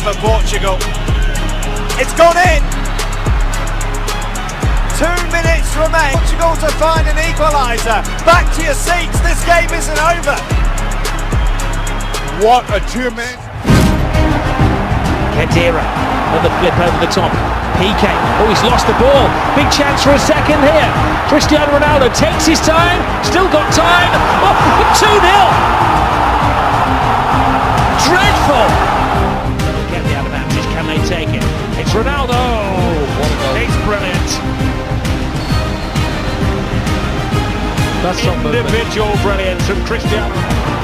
for Portugal. It's gone in. 2 minutes remain. Portugal to find an equaliser. Back to your seats. This game isn't over. What a 2 minutes. Kedira, another flip over the top. PK, oh, he's lost the ball. Big chance for a second here. Cristiano Ronaldo takes his time, still got time. Oh, 2-0. Dreadful. They'll get the advantage, can they take it? It's Ronaldo. It's brilliant. That's Individual brilliance from Cristiano.